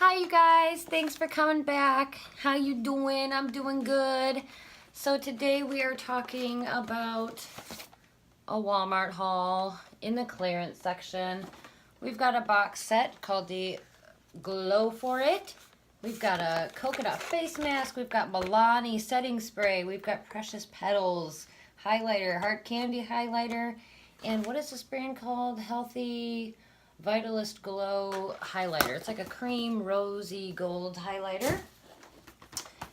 Hi you guys, thanks for coming back. How you doing? I'm doing good. So today we are talking about a Walmart haul in the clearance section. We've got a box set called the Glow For It. We've got a coconut face mask. We've got Milani setting spray. We've got Precious Petals highlighter, hard candy highlighter. And what is this brand called? Healthy Vitalist Glow highlighter. It's like a cream rosy gold highlighter.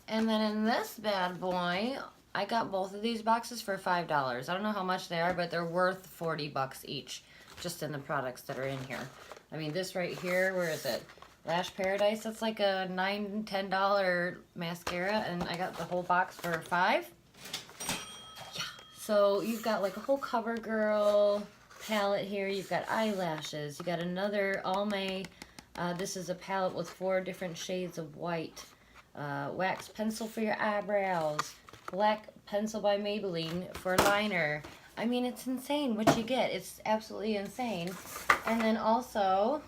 And then in this bad boy, I got both of these boxes for $5. I don't know how much they are, but they're worth 40 bucks each just in the products that are in here. I mean, this right here, where is it? Lash Paradise, that's like a $9, $10 mascara, and I got the whole box for $5. Yeah, so you've got like a whole CoverGirl palette here. You've got eyelashes. You got another Almay. This is a palette with 4 different shades of white. Wax pencil for your eyebrows. Black pencil by Maybelline for liner. I mean, it's insane what you get. It's absolutely insane. And then also,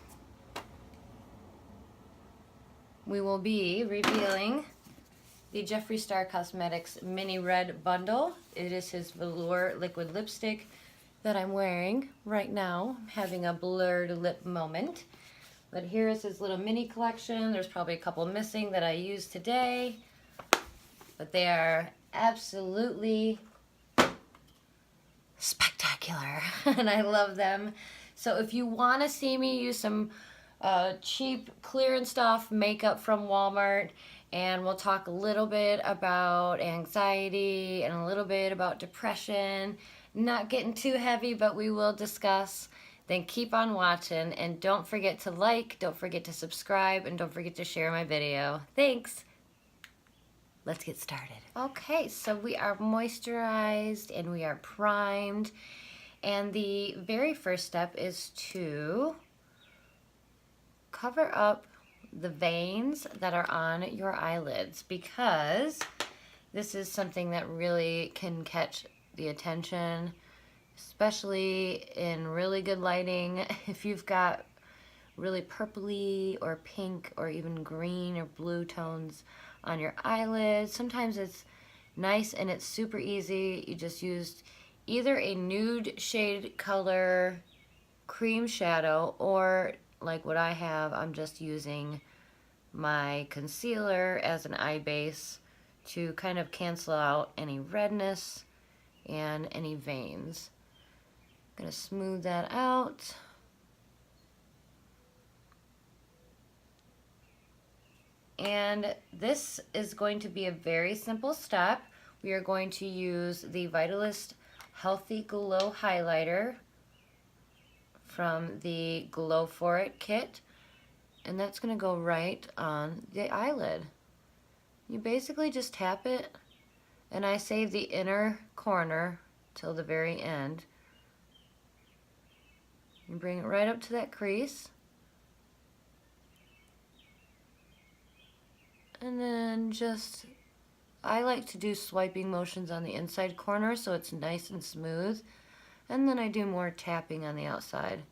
we will be revealing the Jeffree Star Cosmetics Mini Red Bundle. It is his velour liquid lipstick that I'm wearing right now. I'm having a blurred lip moment. But here is his little mini collection. There's probably a couple missing that I used today. But they are absolutely spectacular. And I love them. So if you want to see me use some cheap clearance stuff, makeup from Walmart, and we'll talk a little bit about anxiety and a little bit about depression. Not getting too heavy, but we will discuss. Then keep on watching, and don't forget to like, don't forget to subscribe, and don't forget to share my video. Thanks. Let's get started. Okay, so we are moisturized and we are primed. And the very first step is to cover up the veins that are on your eyelids, because this is something that really can catch the attention, especially in really good lighting. If you've got really purpley or pink or even green or blue tones on your eyelids, sometimes it's nice and it's super easy. You just used either a nude shade color cream shadow, or like what I have, I'm just using my concealer as an eye base to kind of cancel out any redness and any veins. I'm gonna smooth that out. And this is going to be a very simple step. We are going to use the Vitalist Healthy Glow Highlighter from the Glow For It kit, and that's going to go right on the eyelid. You basically just tap it, and I save the inner corner till the very end. You bring it right up to that crease, and then just, I like to do swiping motions on the inside corner so it's nice and smooth, and then I do more tapping on the outside.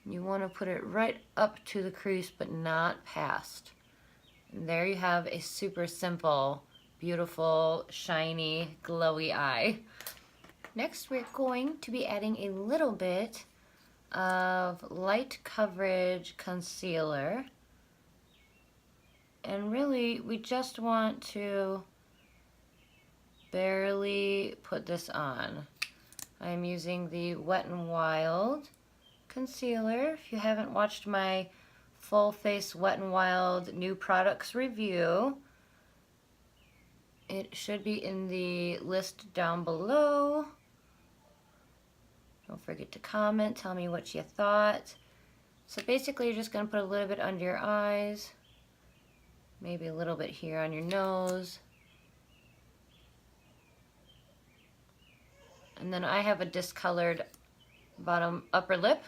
You want to put it right up to the crease but not past. And there you have a super simple, beautiful, shiny, glowy eye. Next, we're going to be adding a little bit of light coverage concealer. And really, we just want to barely put this on. I'm using the Wet n Wild concealer. If you haven't watched my full face Wet n Wild new products review, it should be in the list down below. Don't forget to comment, tell me what you thought. So basically, you're just going to put a little bit under your eyes, maybe a little bit here on your nose. And then I have a discolored bottom upper lip,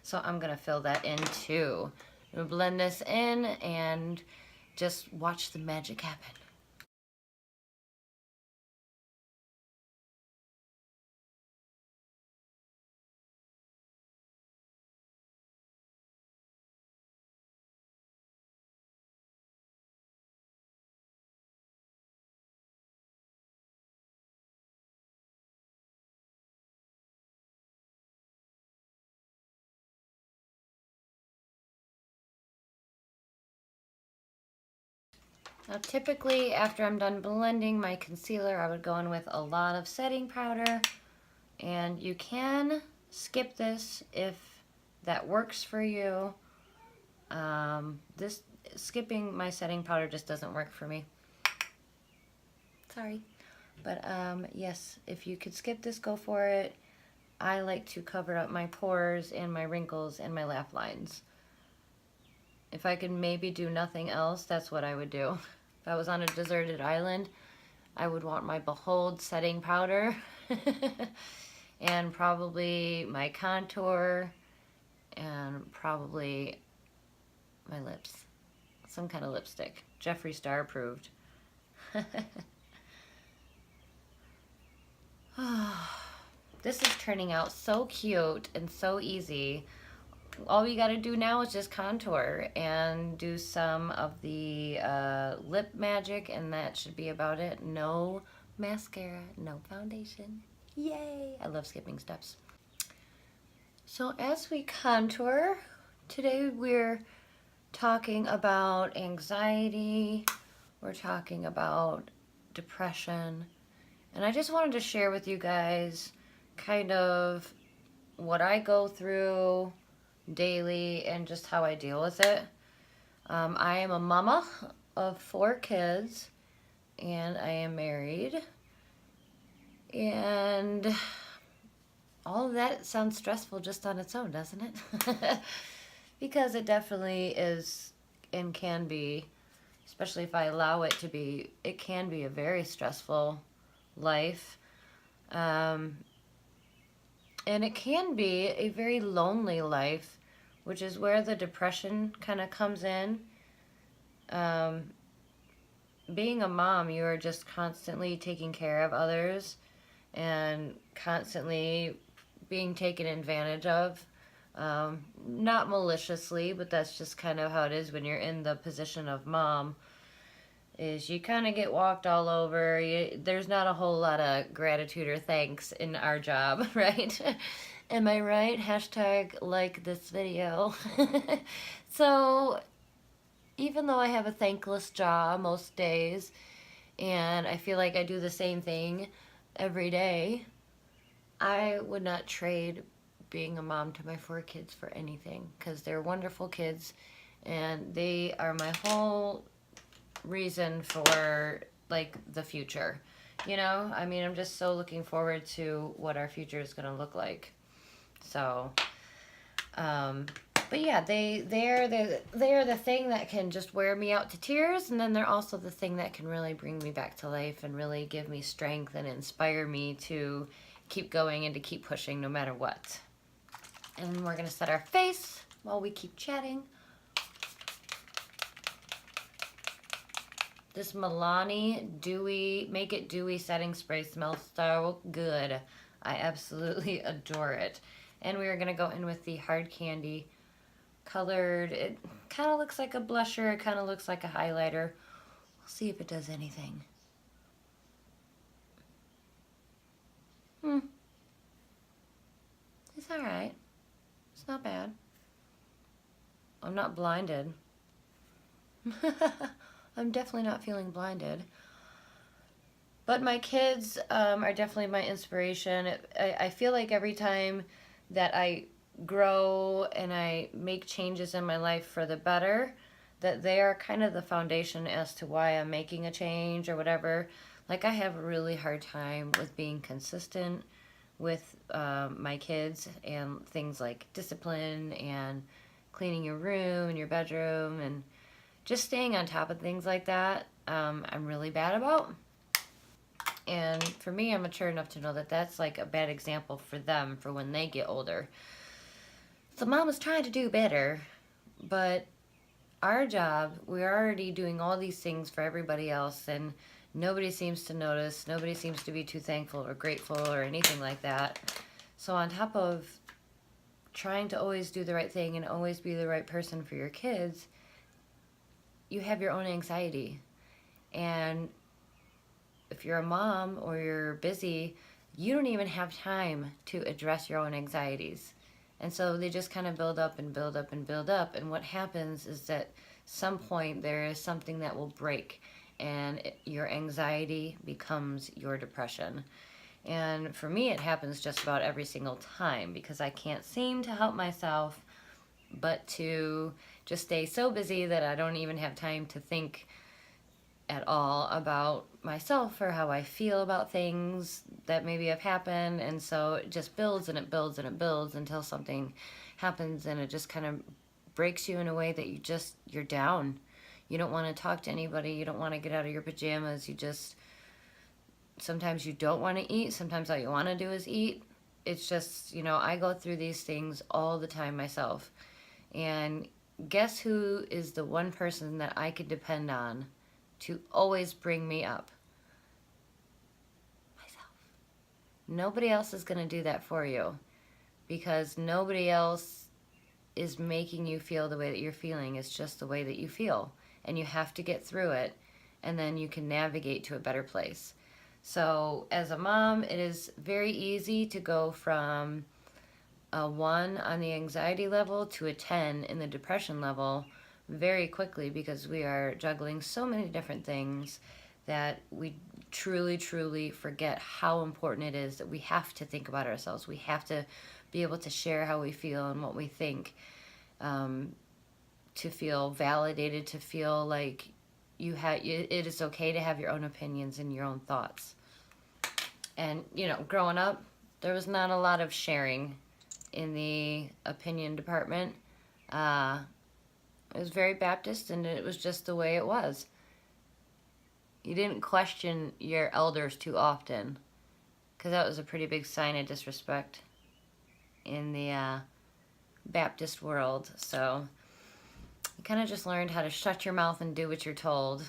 so I'm gonna fill that in too. Blend this in and just watch the magic happen. Now typically after I'm done blending my concealer, I would go in with a lot of setting powder, and you can skip this if that works for you. This skipping my setting powder just doesn't work for me. Sorry. But yes, if you could skip this, go for it. I like to cover up my pores and my wrinkles and my laugh lines. If I could maybe do nothing else, that's what I would do. If I was on a deserted island, I would want my Behold setting powder and probably my contour and probably my lips. Some kind of lipstick. Jeffree Star approved. This is turning out so cute and so easy. All you got to do now is just contour and do some of the lip magic, and that should be about it. No mascara, no foundation. Yay! I love skipping steps. So as we contour, today we're talking about anxiety, we're talking about depression, and I just wanted to share with you guys kind of what I go through daily and just how I deal with it. I am a mama of 4 kids, and I am married, and all of that sounds stressful just on its own, doesn't it? Because it definitely is and can be, especially if I allow it to be, it can be a very stressful life. And it can be a very lonely life, which is where the depression kind of comes in. Being a mom, you are just constantly taking care of others and constantly being taken advantage of. Not maliciously, but that's just kind of how it is when you're in the position of mom, is you kind of get walked all over. There's not a whole lot of gratitude or thanks in our job, right? Am I right? Hashtag like this video. So even though I have a thankless job most days, and I feel like I do the same thing every day, I would not trade being a mom to my 4 kids for anything, because they're wonderful kids and they are my whole reason for like the future, you know. I mean, I'm just so looking forward to what our future is going to look like. So but yeah, they are the thing that can just wear me out to tears, and then they're also the thing that can really bring me back to life and really give me strength and inspire me to keep going and to keep pushing no matter what. And we're going to set our face while we keep chatting. This Milani Dewy, Make It Dewy Setting Spray smells so good. I absolutely adore it. And we are going to go in with the Hard Candy colored. It kind of looks like a blusher. It kind of looks like a highlighter. We'll see if it does anything. It's alright. It's not bad. I'm not blinded. I'm definitely not feeling blinded. But my kids are definitely my inspiration. I feel like every time that I grow and I make changes in my life for the better, that they are kind of the foundation as to why I'm making a change or whatever. Like, I have a really hard time with being consistent with my kids and things like discipline and cleaning your room and your bedroom and just staying on top of things like that. I'm really bad about. And for me, I'm mature enough to know that that's like a bad example for them for when they get older. So mom is trying to do better, but our job, we're already doing all these things for everybody else, and nobody seems to notice. Nobody seems to be too thankful or grateful or anything like that. So on top of trying to always do the right thing and always be the right person for your kids, you have your own anxiety. And if you're a mom or you're busy, you don't even have time to address your own anxieties. And so they just kind of build up and build up and build up. And what happens is that some point there is something that will break, and your anxiety becomes your depression. And for me, it happens just about every single time because I can't seem to help myself but to just stay so busy that I don't even have time to think at all about myself or how I feel about things that maybe have happened. And so it just builds and it builds and it builds until something happens, and it just kind of breaks you in a way that you're down. You don't want to talk to anybody. You don't want to get out of your pajamas. Sometimes you don't want to eat. Sometimes all you want to do is eat. It's just, I go through these things all the time myself. And guess who is the one person that I could depend on to always bring me up? Myself. Nobody else is going to do that for you, because nobody else is making you feel the way that you're feeling. It's just the way that you feel, and you have to get through it, and then you can navigate to a better place. So as a mom, it is very easy to go from a 1 on the anxiety level to a 10 in the depression level very quickly, because we are juggling so many different things that we truly, truly forget how important it is that we have to think about ourselves. We have to be able to share how we feel and what we think, to feel validated, to feel like it is okay to have your own opinions and your own thoughts. And, growing up, there was not a lot of sharing in the opinion department. It was very Baptist, and it was just the way it was. You didn't question your elders too often, because that was a pretty big sign of disrespect in the Baptist world. So you kind of just learned how to shut your mouth and do what you're told.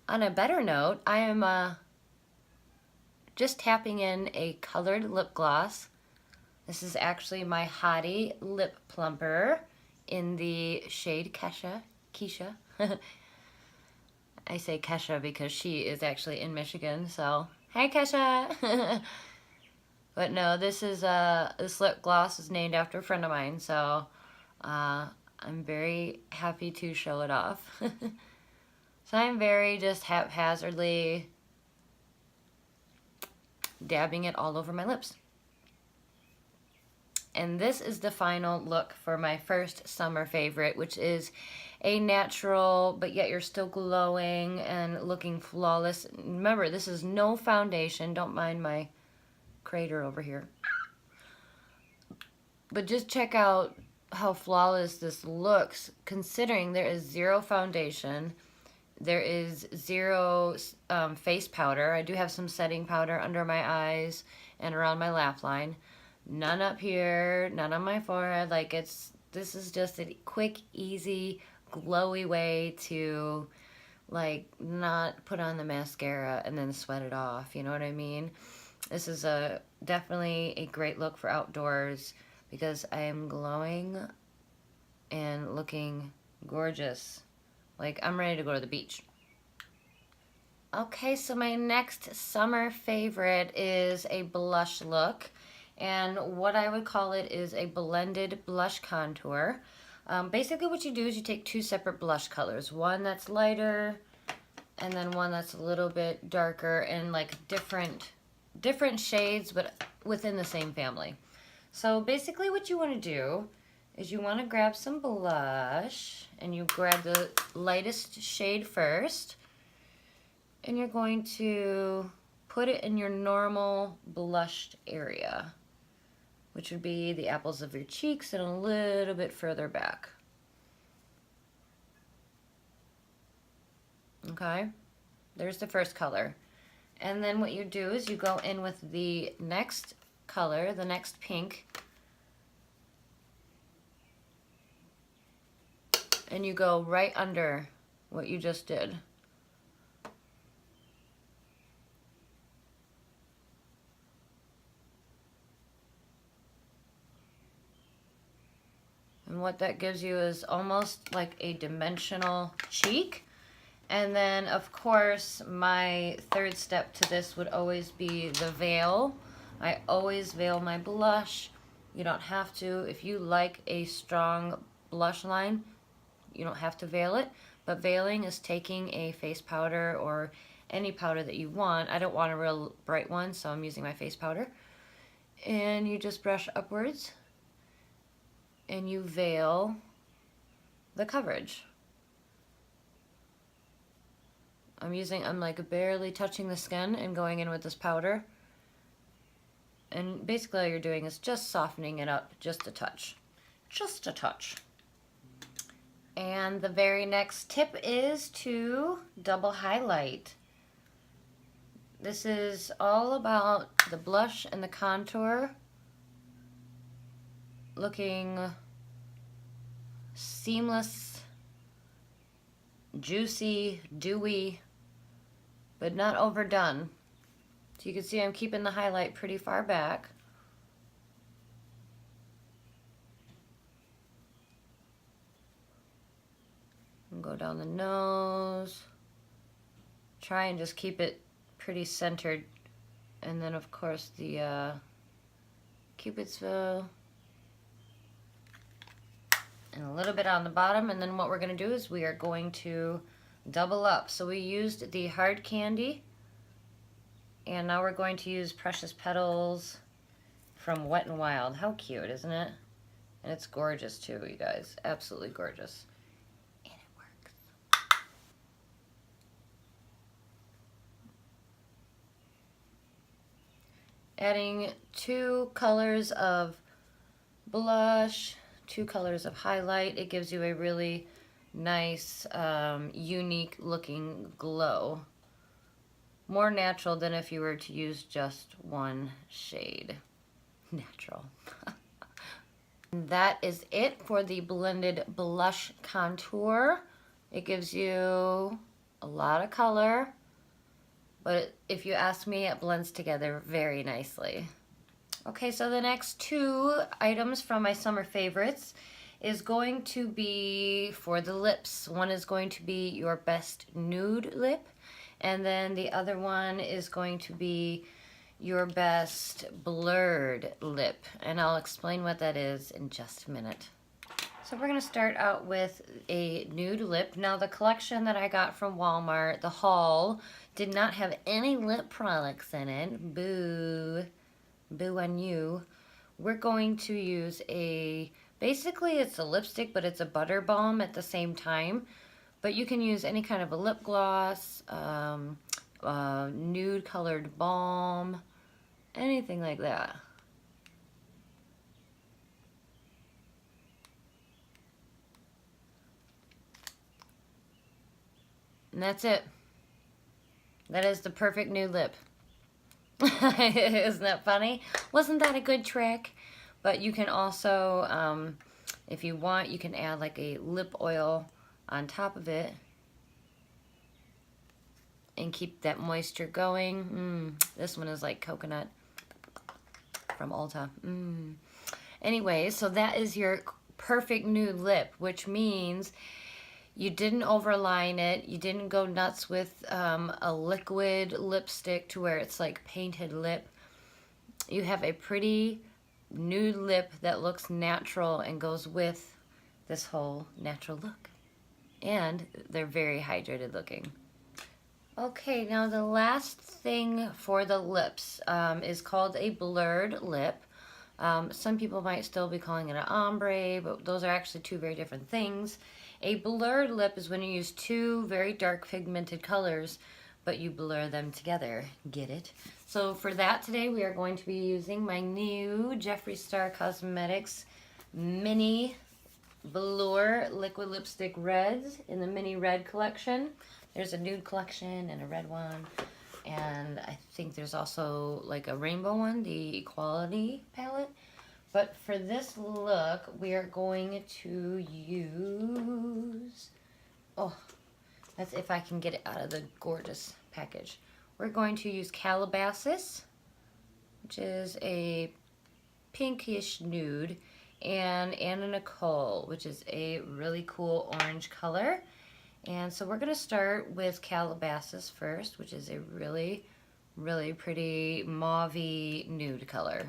On a better note, I am just tapping in a colored lip gloss. This is actually my Hottie Lip Plumper in the shade Keisha. I say Kesha because she is actually in Michigan, so hey Kesha. But no, this lip gloss is named after a friend of mine, so I'm very happy to show it off. So I'm very just haphazardly dabbing it all over my lips. And this is the final look for my first summer favorite, which is a natural, but yet you're still glowing and looking flawless. Remember, this is no foundation. Don't mind my crater over here. But just check out how flawless this looks, considering there is zero foundation. There is zero face powder. I do have some setting powder under my eyes and around my laugh line. None up here, none on my forehead. This is just a quick, easy, glowy way to not put on the mascara and then sweat it off. You know what I mean? This is definitely a great look for outdoors, because I am glowing and looking gorgeous. I'm ready to go to the beach. Okay, so my next summer favorite is a blush look. And what I would call it is a blended blush contour. Basically what you do is you take 2 separate blush colors. One that's lighter, and then one that's a little bit darker, and different shades, but within the same family. So basically what you want to do is you want to grab some blush, and you grab the lightest shade first, and you're going to put it in your normal blushed area, which would be the apples of your cheeks and a little bit further back. Okay, there's the first color. And then what you do is you go in with the next color, the next pink, and you go right under what you just did. And what that gives you is almost like a dimensional cheek. And then, of course, my third step to this would always be the veil. I always veil my blush. You don't have to. If you like a strong blush line, you don't have to veil it. But veiling is taking a face powder or any powder that you want. I don't want a real bright one, so I'm using my face powder. And you just brush upwards and you veil the coverage. I'm like barely touching the skin and going in with this powder. And basically all you're doing is just softening it up just a touch. Just a touch. And the very next tip is to double highlight. This is all about the blush and the contour looking seamless, juicy, dewy, but not overdone. So you can see I'm keeping the highlight pretty far back. And go down the nose. Try and just keep it pretty centered. And then of course the Cupid's bow. And a little bit on the bottom. And then what we're going to do is we are going to double up. So we used the hard candy. And now we're going to use Precious Petals from Wet n Wild. How cute, isn't it? And it's gorgeous too, you guys. Absolutely gorgeous. And it works. Adding 2 colors of blush, 2 colors of highlight. It gives you a really nice, unique looking glow. More natural than if you were to use just one shade. Natural. That is it for the blended blush contour. It gives you a lot of color, but if you ask me, it blends together very nicely. Okay, so the next 2 items from my summer favorites is going to be for the lips. One is going to be your best nude lip, and then the other one is going to be your best blurred lip. And I'll explain what that is in just a minute. So we're going to start out with a nude lip. Now the collection that I got from Walmart, the haul, did not have any lip products in it. Boo. Boo on you. We're going to use basically it's a lipstick, but it's a butter balm at the same time. But you can use any kind of a lip gloss, nude colored balm, anything like that. And that's it. That is the perfect nude lip. Isn't that funny? Wasn't that a good trick? But you can also, if you want, you can add like a lip oil on top of it and keep that moisture going. This one is like coconut from Ulta. Anyway, so that is your perfect nude lip, which means you didn't overline it. You didn't go nuts with a liquid lipstick to where it's like painted lip. You have a pretty nude lip that looks natural and goes with this whole natural look. And they're very hydrated looking. Okay, now the last thing for the lips is called a blurred lip. Some people might still be calling it an ombre, but those are actually 2 very different things. A blurred lip is when you use 2 very dark pigmented colors, but you blur them together. Get it? So for that today, we are going to be using my new Jeffree Star Cosmetics Mini Velour Liquid Lipstick Reds in the Mini Red collection. There's a nude collection and a red one. And I think there's also like a rainbow one, the Equality palette. But for this look, we are going to use... Oh, that's if I can get it out of the gorgeous package. We're going to use Calabasas, which is a pinkish nude, and Anna Nicole, which is a really cool orange color. And so we're going to start with Calabasas first, which is a really, really pretty mauve-y nude color.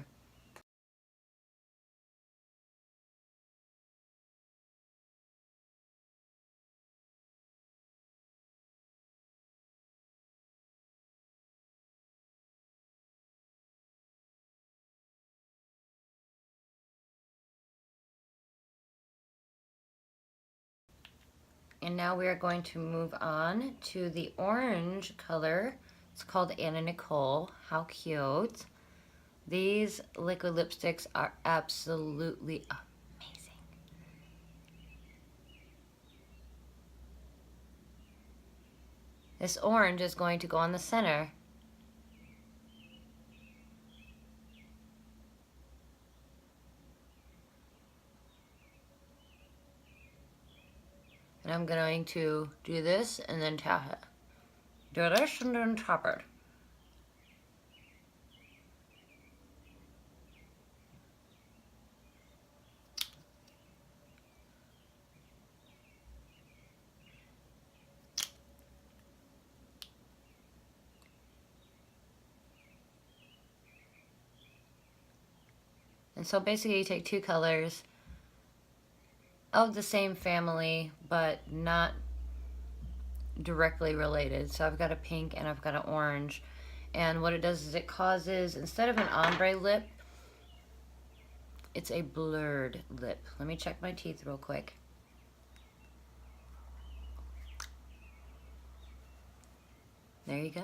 And now we are going to move on to the orange color. It's called Anna Nicole. How cute. These liquid lipsticks are absolutely amazing. This orange is going to go on the center. And I'm going to do this and then tap it. Do this and then tap it. And so basically you take two colors of the same family, but not directly related. So I've got a pink and I've got an orange. And what it does is it causes, instead of an ombre lip, it's a blurred lip. Let me check my teeth real quick. There you go.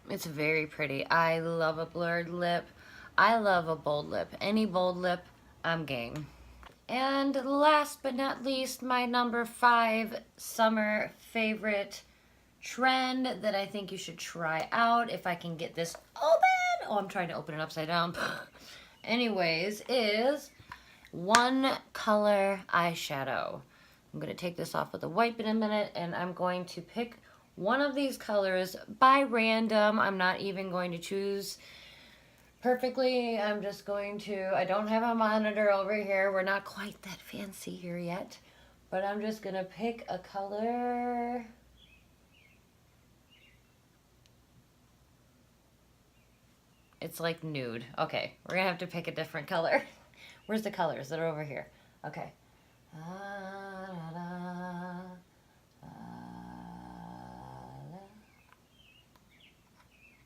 It's very pretty. I love a blurred lip. I love a bold lip. Any bold lip, I'm game. And last but not least, my number 5 summer favorite trend that I think you should try out if I can get this open. Oh, I'm trying to open it upside down. Anyways, is one color eyeshadow. I'm going to take this off with a wipe in a minute, and I'm going to pick one of these colors by random. I'm not even going to choose perfectly. I'm just going to, I don't have a monitor over here. We're not quite that fancy here yet, but I'm just going to pick a color. It's like nude. Okay, we're going to have to pick a different color. Where's the colors that are over here? Okay.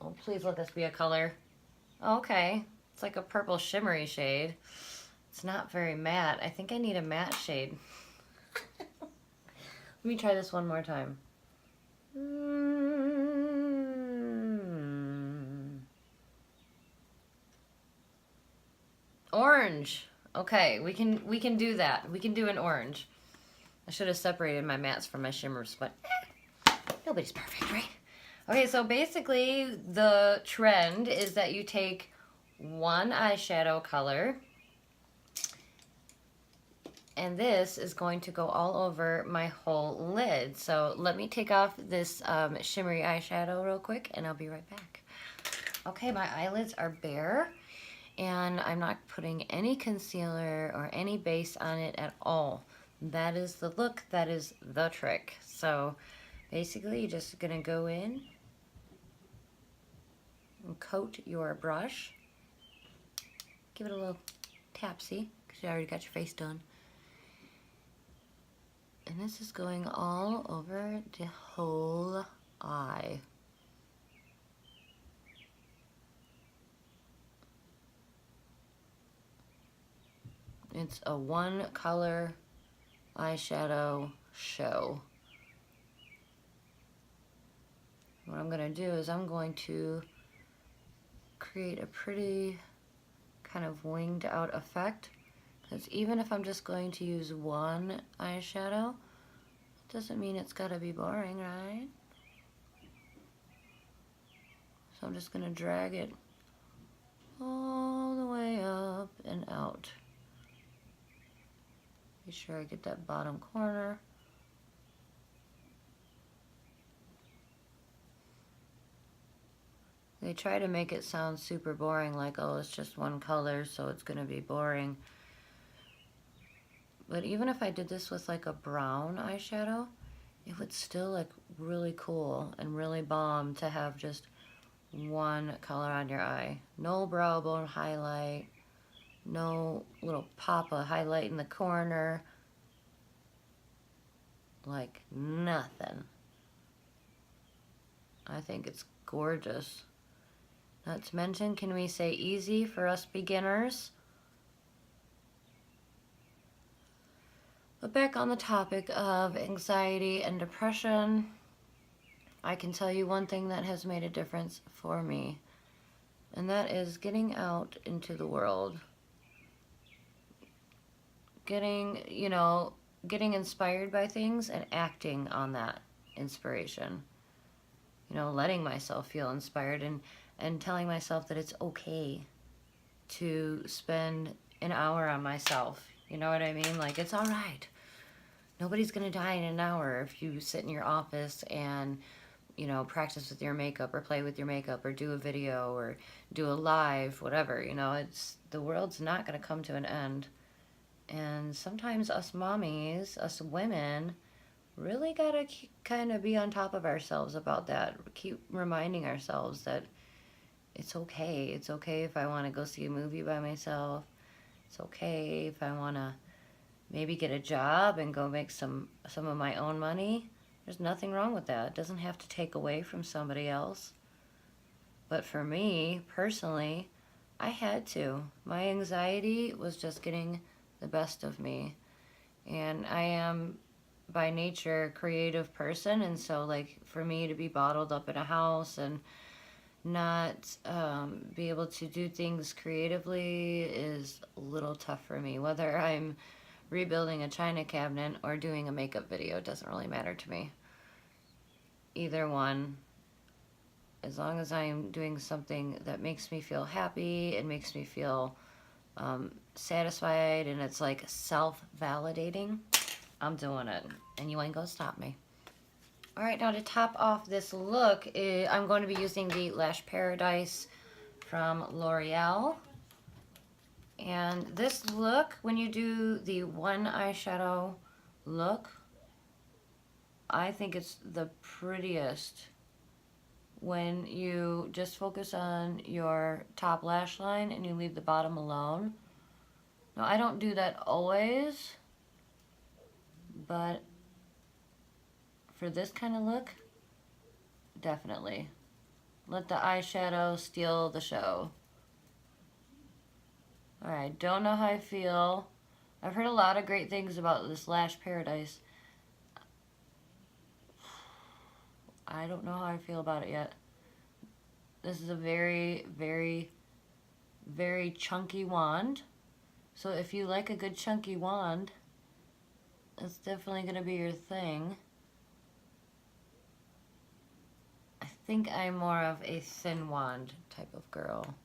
Oh, please let this be a color. Okay, it's like a purple shimmery shade. It's not very matte. I think I need a matte shade. Let me try this one more time. Orange. Okay, we can do that. We can do an orange. I should have separated my mattes from my shimmers, but nobody's perfect, right? Okay, so basically the trend is that you take one eyeshadow color, and this is going to go all over my whole lid. So let me take off this shimmery eyeshadow real quick, and I'll be right back. Okay, my eyelids are bare, and I'm not putting any concealer or any base on it at all. That is the look, that is the trick. So basically you're just gonna go in and coat your brush. Give it a little tapsy, because you already got your face done. And this is going all over the whole eye. It's a one color eyeshadow show. What I'm gonna do is I'm going to create a pretty kind of winged out effect, because even if I'm just going to use one eyeshadow, it doesn't mean it's gotta be boring, right? So I'm just gonna drag it all the way up and out. Be sure I get that bottom corner. They try to make it sound super boring, like, oh, it's just one color, so it's gonna be boring. But even if I did this with like a brown eyeshadow, it would still look really cool and really bomb to have just one color on your eye. No brow bone highlight, no little pop of highlight in the corner, like nothing. I think it's gorgeous. Not to mention, can we say easy for us beginners? But back on the topic of anxiety and depression, I can tell you one thing that has made a difference for me, and that is getting out into the world. Getting inspired by things and acting on that inspiration. Letting myself feel inspired and telling myself that it's okay to spend an hour on myself. You know what I mean? Like, it's all right. Nobody's gonna die in an hour if you sit in your office and, practice with your makeup or play with your makeup or do a video or do a live, whatever. The world's not gonna come to an end. And sometimes us mommies, us women, really gotta kind of be on top of ourselves about that. Keep reminding ourselves that it's okay. It's okay if I want to go see a movie by myself. It's okay if I want to maybe get a job and go make some of my own money. There's nothing wrong with that. It doesn't have to take away from somebody else. But for me, personally, I had to. My anxiety was just getting the best of me. And I am, by nature, a creative person. And so, like, for me to be bottled up in a house and not be able to do things creatively is a little tough for me. Whether I'm rebuilding a china cabinet or doing a makeup video, it doesn't really matter to me. Either one, as long as I'm doing something that makes me feel happy and makes me feel satisfied and it's like self-validating, I'm doing it, and you ain't gonna stop me. All right, now to top off this look, I'm going to be using the Lash Paradise from L'Oreal. And this look, when you do the one eyeshadow look, I think it's the prettiest when you just focus on your top lash line and you leave the bottom alone. Now, I don't do that always, but for this kind of look, definitely. Let the eyeshadow steal the show. Alright, don't know how I feel. I've heard a lot of great things about this Lash Paradise. I don't know how I feel about it yet. This is a very, very, very chunky wand. So if you like a good chunky wand, it's definitely going to be your thing. I think I'm more of a thin wand type of girl.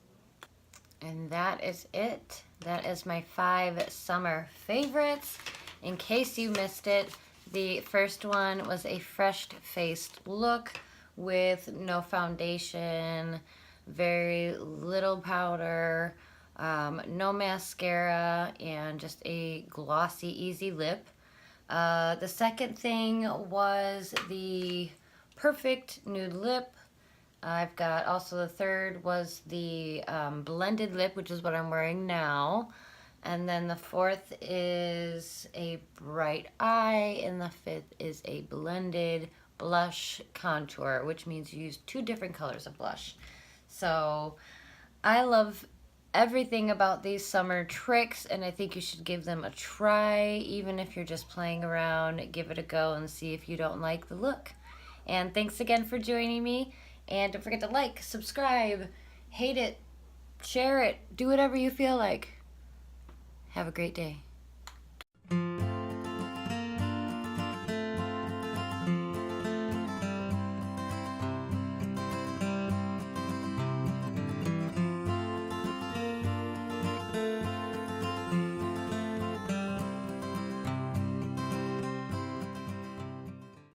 And that is it. That is my 5 summer favorites. In case you missed it, the first one was a fresh-faced look with no foundation, very little powder, no mascara, and just a glossy, easy lip. The second thing was the perfect nude lip. I've got also the third was the blended lip, which is what I'm wearing now. And then the fourth is a bright eye, and the fifth is a blended blush contour, which means you use 2 different colors of blush. So I love everything about these summer tricks, and I think you should give them a try. Even if you're just playing around, give it a go and see if you don't like the look. And thanks again for joining me. And don't forget to like, subscribe, hate it, share it, do whatever you feel like. Have a great day.